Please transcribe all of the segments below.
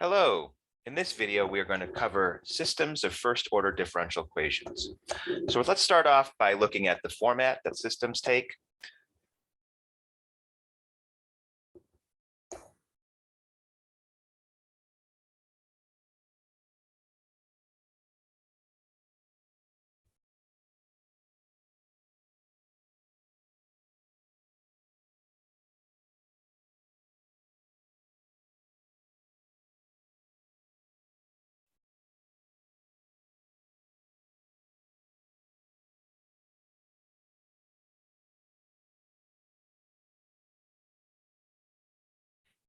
Hello. In this video, we are going to cover systems of first-order differential equations. So let's start off by looking at the format that systems take.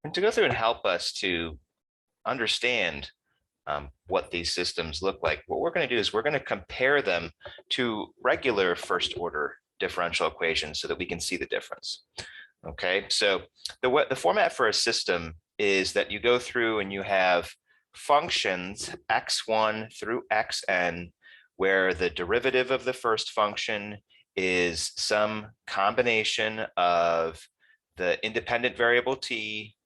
And to go through and help us to understand what these systems look like, what we're going to do is we're going to compare them to regular first-order differential equations so that we can see the difference. Okay, so the format for a system is that you go through and you have functions x1 through xn, where the derivative of the first function is some combination of the independent variable t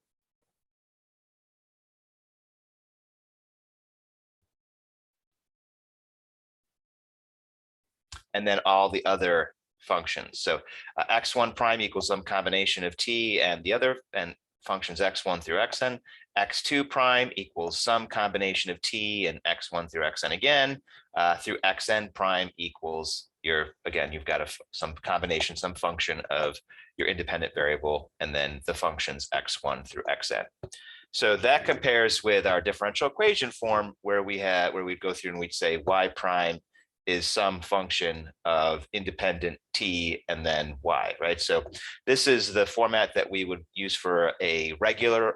and then all the other functions. So x1 prime equals some combination of t and the other and functions x1 through xn. X2 prime equals some combination of t and x1 through xn again, through xn prime equals you've got some combination, some function of your independent variable, and then the functions x1 through xn. So that compares with our differential equation form where we'd go through and we'd say y prime is some function of independent t and then y, right? So this is the format that we would use for a regular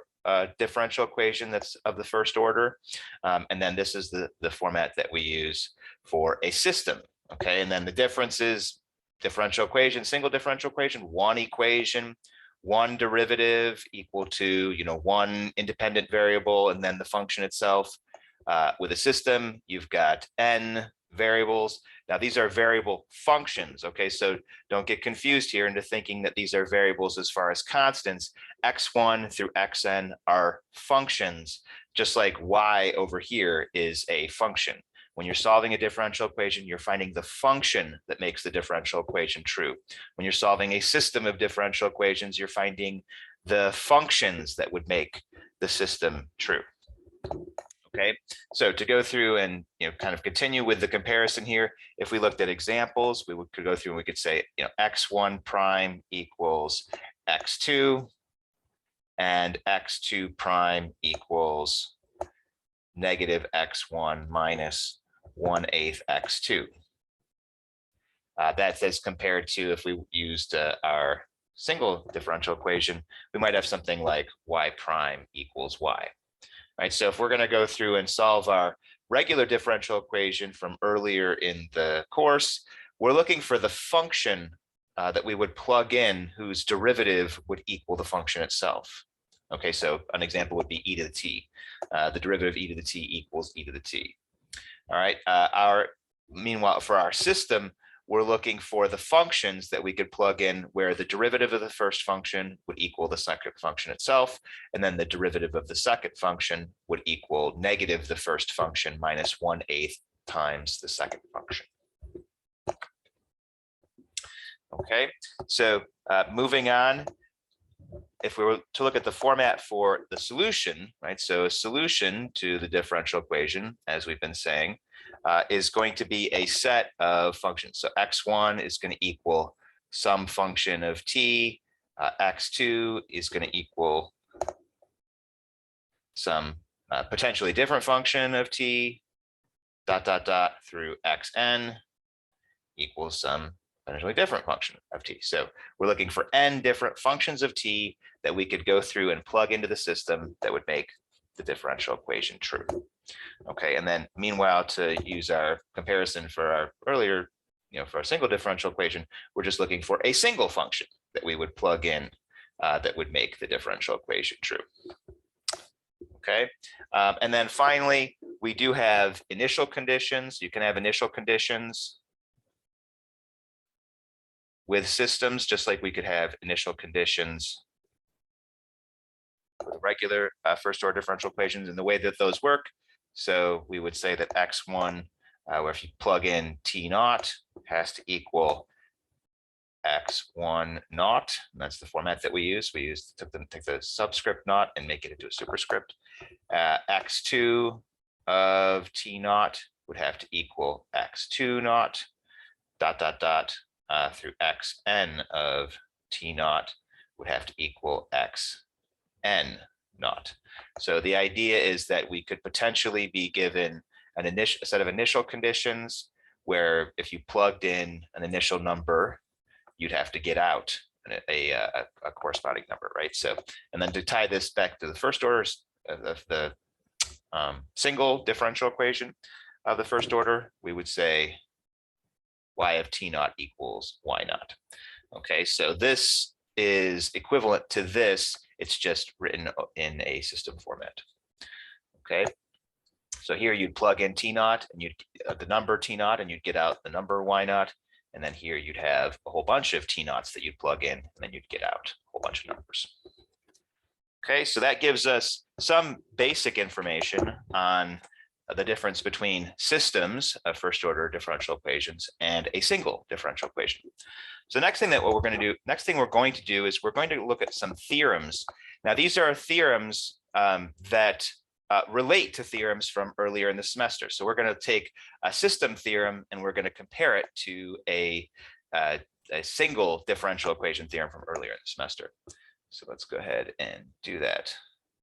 differential equation that's of the first order. And then this is the format that we use for a system, okay? And then the difference is differential equation, single differential equation, one equation, one derivative equal to, one independent variable, and then the function itself. With a system, you've got n variables. Now, these are variable functions, okay? So don't get confused here into thinking that these are variables as far as constants. X1 through xn are functions, just like y over here is a function. When you're solving a differential equation, you're finding the function that makes the differential equation true. When you're solving a system of differential equations, you're finding the functions that would make the system true. Okay, so to go through and kind of continue with the comparison here, if we looked at examples, could go through and we could say x1 prime equals x2 and x2 prime equals negative x1 minus 1/8 x2. That is compared to if we used our single differential equation, we might have something like y prime equals y. Right, so if we're going to go through and solve our regular differential equation from earlier in the course, we're looking for the function that we would plug in whose derivative would equal the function itself. Okay, so an example would be e to the t. The derivative of e to the t equals e to the t. All right, meanwhile, for our system, we're looking for the functions that we could plug in where the derivative of the first function would equal the second function itself, and then the derivative of the second function would equal negative the first function minus 1/8 times the second function. Okay, so moving on, if we were to look at the format for the solution, right? So a solution to the differential equation, as we've been saying, is going to be a set of functions. So x1 is going to equal some function of t, x2 is going to equal some potentially different function of t, ... through xn equals some potentially different function of t. So we're looking for n different functions of t that we could go through and plug into the system that would make the differential equation true. Okay, and then meanwhile, to use our comparison for our earlier, for a single differential equation, we're just looking for a single function that we would plug in that would make the differential equation true. Okay, and then finally, we do have initial conditions. You can have initial conditions with systems, just like we could have initial conditions with regular first order differential equations and the way that those work. So we would say that x1, where if you plug in t naught, has to equal x1 naught. And that's the format that we use. We take the subscript naught and make it into a superscript. X2 of t naught would have to equal x2 naught dot dot dot through xn of t naught would have to equal xn naught. So the idea is that we could potentially be given a set of initial conditions where if you plugged in an initial number, you'd have to get out a corresponding number, right? So, and then to tie this back to the first order of the single differential equation of the first order, we would say y of t naught equals y naught. Okay, so this is equivalent to this. It's just written in a system format. Okay, so here you'd plug in t naught and you'd the number t naught and you'd get out the number y naught. And then here you'd have a whole bunch of t naughts that you'd plug in, and then you'd get out a whole bunch of numbers. Okay, so that gives us some basic information on the difference between systems of first order differential equations and a single differential equation. So next thing we're going to do is we're going to look at some theorems. Now these are theorems that relate to theorems from earlier in the semester. So we're going to take a system theorem and we're going to compare it to a single differential equation theorem from earlier in the semester. So let's go ahead and do that.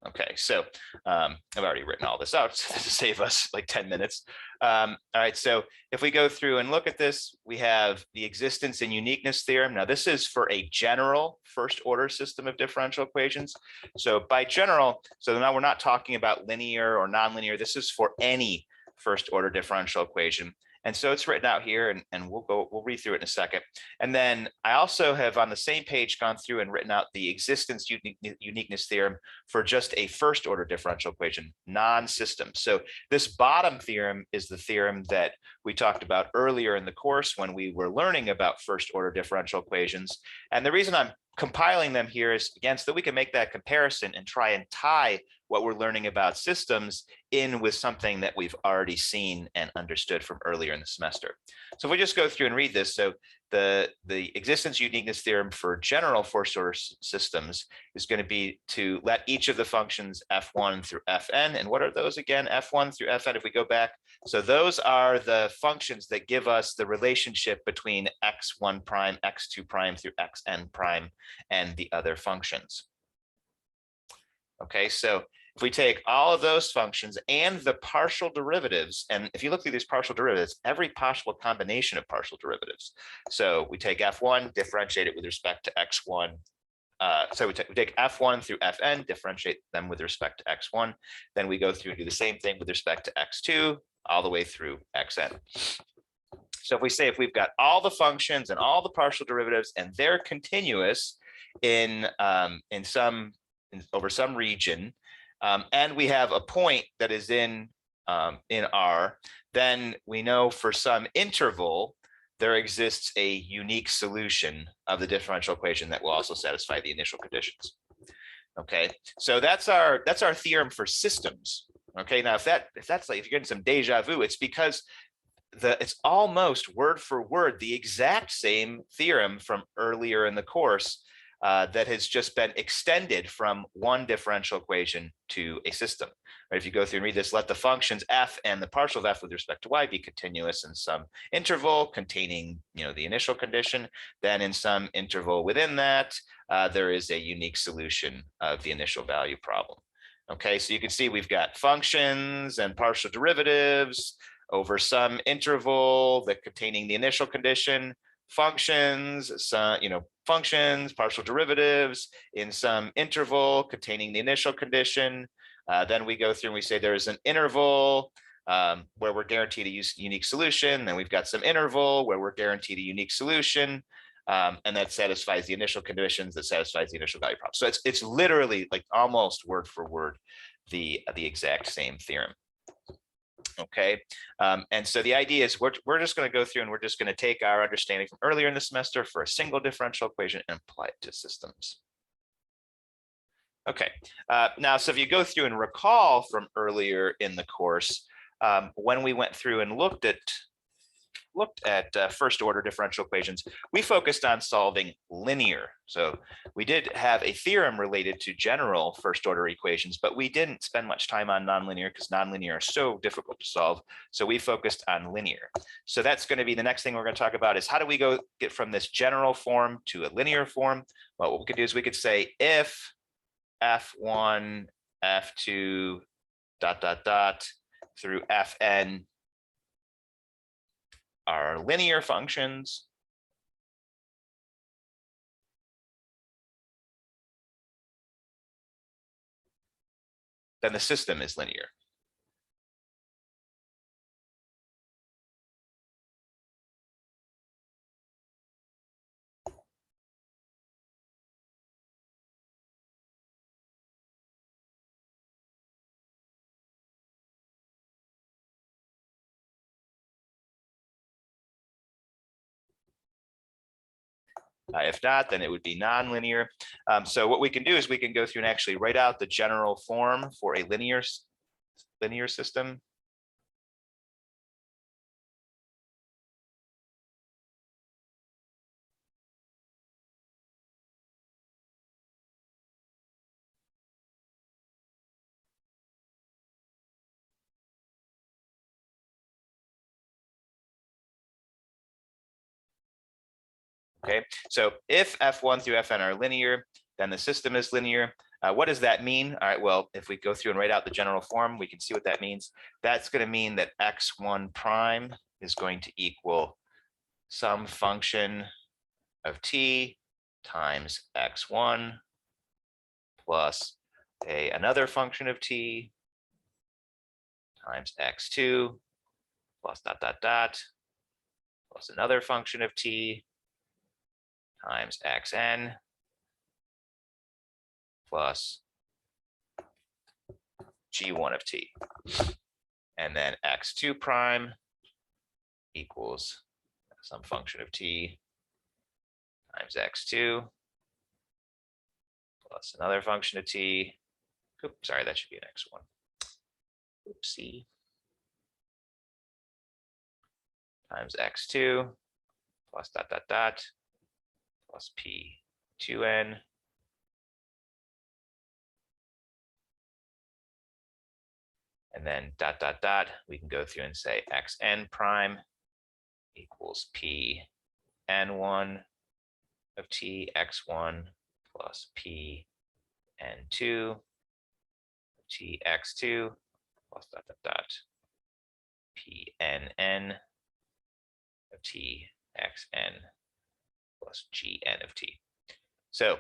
Okay, so I've already written all this out to save us like 10 minutes. All right, so if we go through and look at this, we have the existence and uniqueness theorem. Now this is for a general first order system of differential equations. So by general, so now we're not talking about linear or nonlinear. This is for any first order differential equation. And so it's written out here, and we'll read through it in a second. And then I also have on the same page gone through and written out the existence uniqueness theorem for just a first order differential equation, non-system. So this bottom theorem is the theorem that we talked about earlier in the course when we were learning about first order differential equations. And the reason I'm compiling them here is, again, so that we can make that comparison and try and tie what we're learning about systems in with something that we've already seen and understood from earlier in the semester. So if we just go through and read this, so the existence uniqueness theorem for general first order systems is going to be to let each of the functions f1 through fn, and what are those again? F1 through fn, if we go back, so those are the functions that give us the relationship between x1 prime, x2 prime through xn prime and the other functions. Okay, so if we take all of those functions and the partial derivatives, and if you look through these partial derivatives, every possible combination of partial derivatives. So we take f1, differentiate it with respect to x1. So we take f1 through fn, differentiate them with respect to x1. Then we go through and do the same thing with respect to x2, all the way through xn. So if we say if we've got all the functions and all the partial derivatives and they're continuous over some region, and we have a point that is in R, then we know for some interval there exists a unique solution of the differential equation that will also satisfy the initial conditions. Okay, so that's our theorem for systems. Okay, now if that's like if you're getting some deja vu, it's because it's almost word for word the exact same theorem from earlier in the course that has just been extended from one differential equation to a system. Right? If you go through and read this, let the functions f and the partial of f with respect to y be continuous in some interval containing, the initial condition. Then in some interval within that, there is a unique solution of the initial value problem. Okay, so you can see we've got functions and partial derivatives over some interval that containing the initial condition, functions, functions, partial derivatives in some interval containing the initial condition. Then we go through and we say there's an interval where we're guaranteed a unique solution. Then we've got some interval where we're guaranteed a unique solution. And that satisfies the initial conditions, that satisfies the initial value problem. So it's literally like almost word for word the exact same theorem. Okay, and so the idea is we're just going to go through and we're just going to take our understanding from earlier in the semester for a single differential equation and apply it to systems. Okay, now, so if you go through and recall from earlier in the course, when we went through and looked at first order differential equations, we focused on solving linear. So we did have a theorem related to general first order equations, but we didn't spend much time on nonlinear because nonlinear are so difficult to solve. So we focused on linear. So that's going to be the next thing we're going to talk about, is how do we get from this general form to a linear form? Well, what we could do is we could say if f1, f2, ... through fn are linear functions, then the system is linear. If not, then it would be nonlinear. So what we can do is we can go through and actually write out the general form for a linear system. Okay, so if f1 through fn are linear, then the system is linear. What does that mean? All right, well, if we go through and write out the general form, we can see what that means. That's going to mean that x1 prime is going to equal some function of t times x1 plus another function of t times x2 plus ... plus another function of t times xn plus g1 of t. And then x2 prime equals some function of t times x2 plus another function of t. Oops, sorry, that should be an x1. Oopsie. Times x2 plus ... plus p2n and then ... we can go through and say xn prime equals p n1 of t x1 plus p n2 t x2 plus ... p nn of t xn plus gn of t. So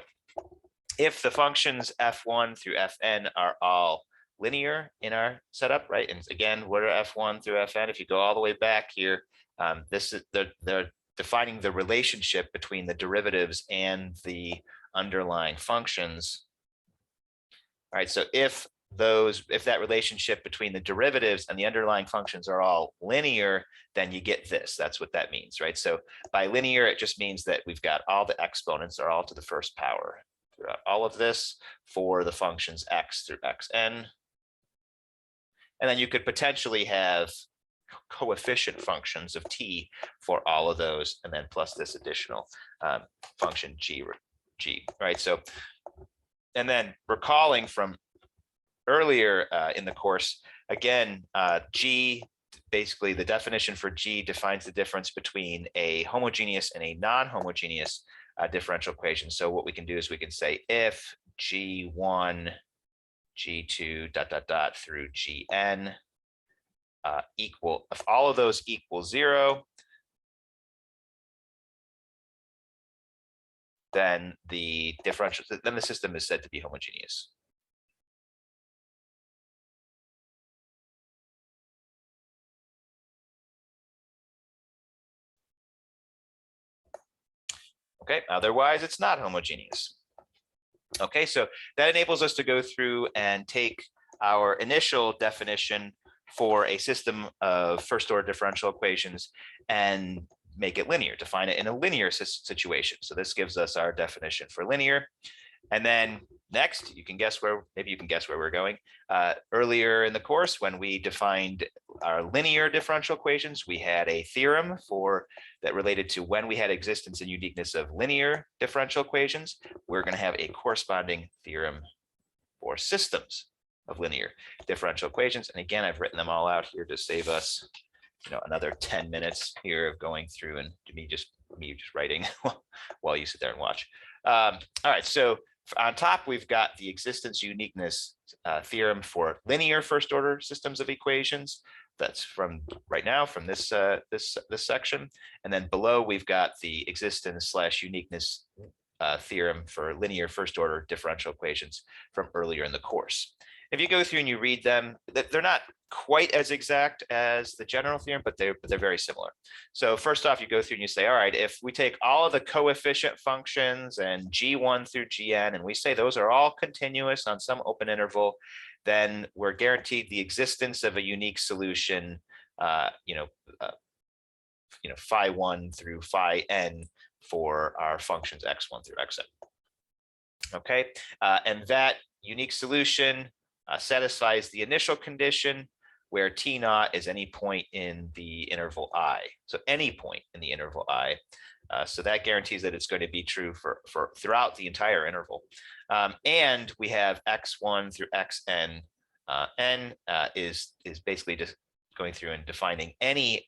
if the functions f1 through fn are all linear in our setup, right? And again, what are f1 through fn? If you go all the way back here, this is they're defining the relationship between the derivatives and the underlying functions. All right, so if that relationship between the derivatives and the underlying functions are all linear, then you get this. That's what that means, right? So by linear, it just means that we've got all the exponents are all to the first power throughout all of this for the functions x through xn. And then you could potentially have coefficient functions of t for all of those, and then plus this additional function g, right? So, and then recalling from earlier in the course, again, g, basically the definition for g defines the difference between a homogeneous and a non-homogeneous differential equation. So what we can do is we can say if g1, g2, ... through gn if all of those equal 0, then the system is said to be homogeneous. Okay, otherwise it's not homogeneous. Okay, so that enables us to go through and take our initial definition for a system of first order differential equations and make it linear, define it in a linear situation. So this gives us our definition for linear. And then next, you can guess where, maybe you can guess where we're going. Earlier in the course, when we defined our linear differential equations, we had a theorem that related to when we had existence and uniqueness of linear differential equations. We're going to have a corresponding theorem for systems of linear differential equations. And again, I've written them all out here to save us, another 10 minutes here of going through and me just writing while you sit there and watch. All right, so on top, we've got the existence uniqueness theorem for linear first order systems of equations. That's from right now from this section. And then below, we've got the existence / uniqueness theorem for linear first order differential equations from earlier in the course. If you go through and you read them, they're not quite as exact as the general theorem, but they're very similar. So first off, you go through and you say, all right, if we take all of the coefficient functions and G1 through Gn, and we say those are all continuous on some open interval, then we're guaranteed the existence of a unique solution, phi 1 through phi n for our functions x1 through xn. Okay, and that unique solution satisfies the initial condition where t naught is any point in the interval I. So any point in the interval I. So that guarantees that it's going to be true for throughout the entire interval. And we have x1 through xn. N is basically just going through and defining an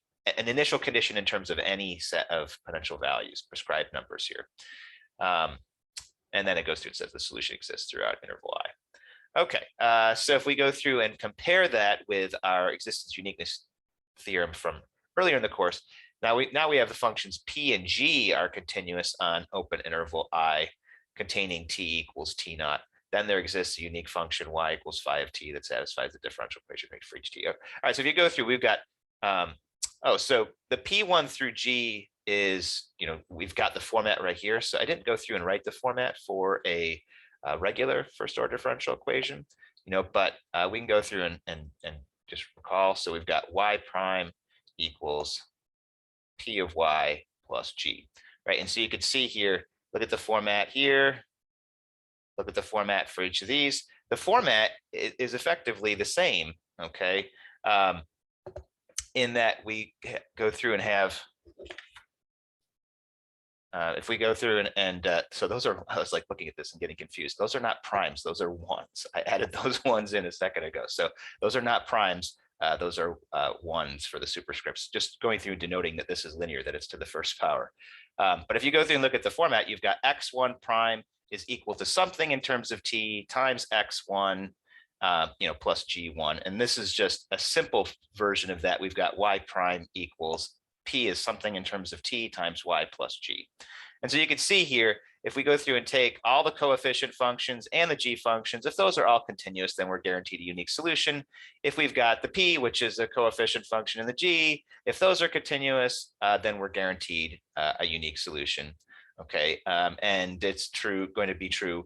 initial condition in terms of any set of potential values, prescribed numbers here. And then it goes through and says the solution exists throughout interval I. Okay, so if we go through and compare that with our existence uniqueness theorem from earlier in the course, now we have the functions p and g are continuous on open interval I containing t equals t naught. Then there exists a unique function y equals phi of t that satisfies the differential equation rate for each t. All right, so if you go through, we've got, so the p1 through g is, we've got the format right here. So I didn't go through and write the format for a regular first order differential equation, but we can go through and just recall. So we've got y prime equals p of y plus g, right? And so you could see here, look at the format here, look at the format for each of these. The format is effectively the same, okay? In that we go through and have, if we go through and so those are, I was like looking at this and getting confused. Those are not primes, those are ones. I added those ones in a second ago. So those are not primes. Those are ones for the superscripts, just going through denoting that this is linear, that it's to the first power. But if you go through and look at the format, you've got x1 prime is equal to something in terms of t times x1 plus g1. And this is just a simple version of that. We've got y prime equals p is something in terms of t times y plus g. And so you can see here, if we go through and take all the coefficient functions and the g functions, if those are all continuous, then we're guaranteed a unique solution. If we've got the p, which is a coefficient function, and the g, if those are continuous, then we're guaranteed a unique solution. Okay, and it's going to be true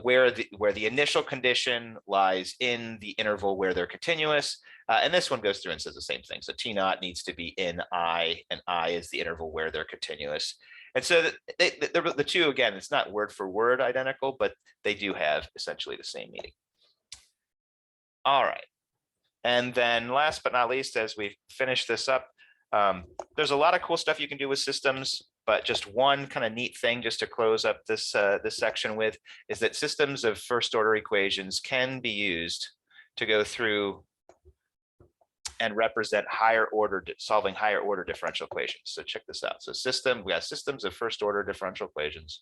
where the initial condition lies in the interval where they're continuous. And this one goes through and says the same thing. So T naught needs to be in I, and I is the interval where they're continuous. And so the two, again, it's not word for word identical, but they do have essentially the same meaning. All right. And then last but not least, as we finish this up, there's a lot of cool stuff you can do with systems, but just one kind of neat thing just to close up this section with is that systems of first order equations can be used to go through and represent solving higher order differential equations. So check this out. So we got systems of first order differential equations.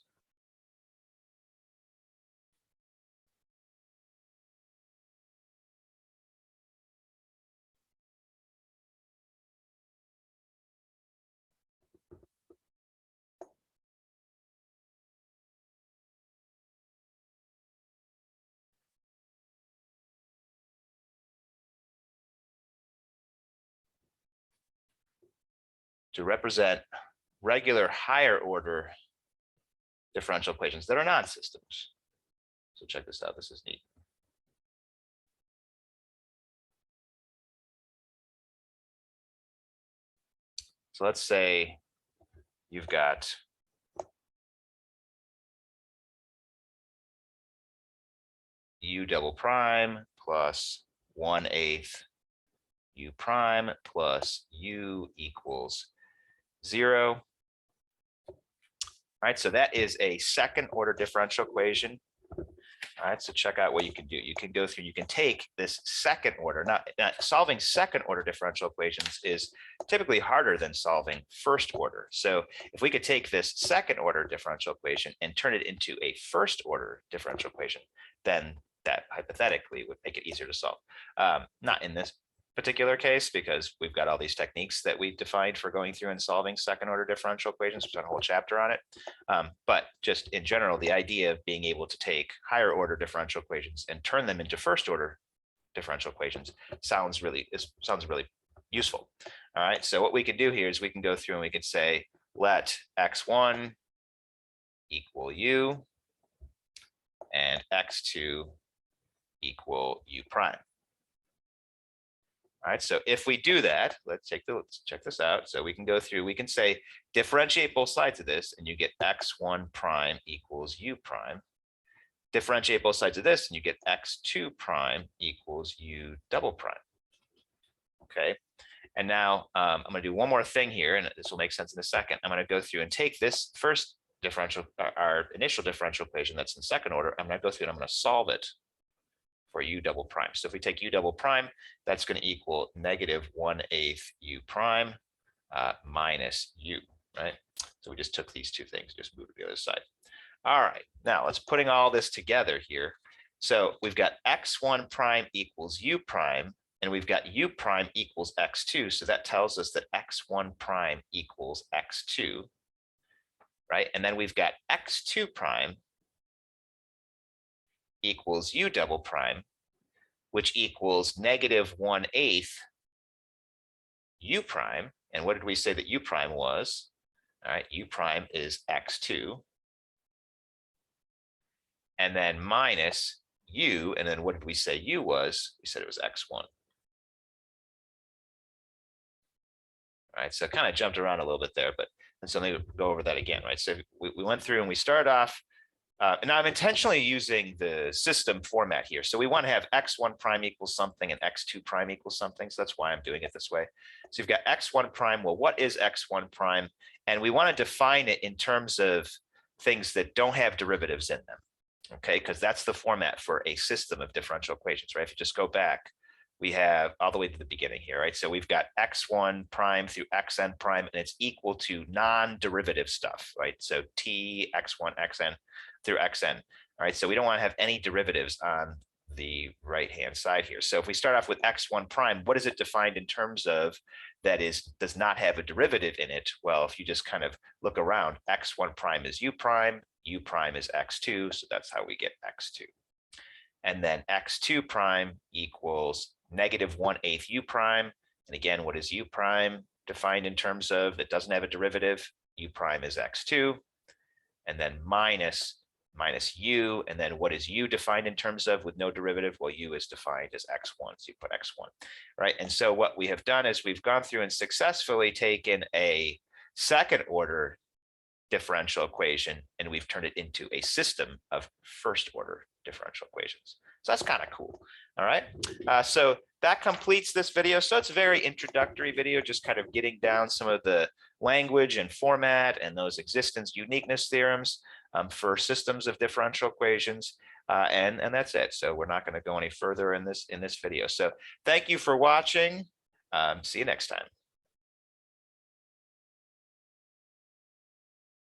To represent regular higher order differential equations that are not systems. So check this out. This is neat. So let's say you've got u double prime plus 1/8 u prime plus u equals 0. All right, so that is a second order differential equation. All right, so check out what you can do. You can go through, you can take this second order. Now, solving second order differential equations is typically harder than solving first order. So if we could take this second order differential equation and turn it into a first order differential equation, then that hypothetically would make it easier to solve. Not in this particular case, because we've got all these techniques that we defined for going through and solving second order differential equations. We've done a whole chapter on it. But just in general, the idea of being able to take higher order differential equations and turn them into first order differential equations sounds really useful. All right, so what we can do here is we can go through and we can say, let x1 equal u and x2 equal u prime. All right, so if we do that, let's check this out. So we can go through, we can say differentiate both sides of this and you get x1 prime equals u prime. Differentiate both sides of this and you get x2 prime equals u double prime. Okay, and now I'm going to do one more thing here, and this will make sense in a second. I'm going to go through and take this first differential, our initial differential equation that's in second order. I'm going to go through and I'm going to solve it for u double prime. So if we take u double prime, that's going to equal -1/8 u prime minus u, right? So we just took these two things, just moved to the other side. All right, now let's putting all this together here. So we've got x1 prime equals u prime, and we've got u prime equals x2. So that tells us that x1 prime equals x2, right? And then we've got x2 prime equals u double prime, which equals -1/8 u prime. And what did we say that u prime was? All right, u prime is x2. And then minus u, and then what did we say u was? We said it was x1. All right, so it kind of jumped around a little bit there, but so let me go over that again, right? So we went through and we started off, and I'm intentionally using the system format here. So we want to have x1 prime equals something and x2 prime equals something. So that's why I'm doing it this way. So you've got x1 prime. Well, what is x1 prime? And we want to define it in terms of things that don't have derivatives in them. Okay, because that's the format for a system of differential equations, right? If you just go back, we have all the way to the beginning here, right? So we've got x1 prime through xn prime, and it's equal to non-derivative stuff, right? So t, x1, xn through xn, all right? So we don't want to have any derivatives on the right-hand side here. So if we start off with x1 prime, what is it defined in terms of that does not have a derivative in it? Well, if you just kind of look around, x1 prime is u prime is x2, so that's how we get x2. And then x2 prime equals -1/8 u prime. And again, what is u prime defined in terms of? It doesn't have a derivative. U prime is x2. And then minus u. And then what is u defined in terms of with no derivative? Well, u is defined as x1. So you put x1, right? And so what we have done is we've gone through and successfully taken a second order differential equation and we've turned it into a system of first order differential equations. So that's kind of cool. All right. So that completes this video. So it's a very introductory video, just kind of getting down some of the language and format and those existence uniqueness theorems for systems of differential equations. And that's it. So we're not going to go any further in this video. So thank you for watching. See you next time.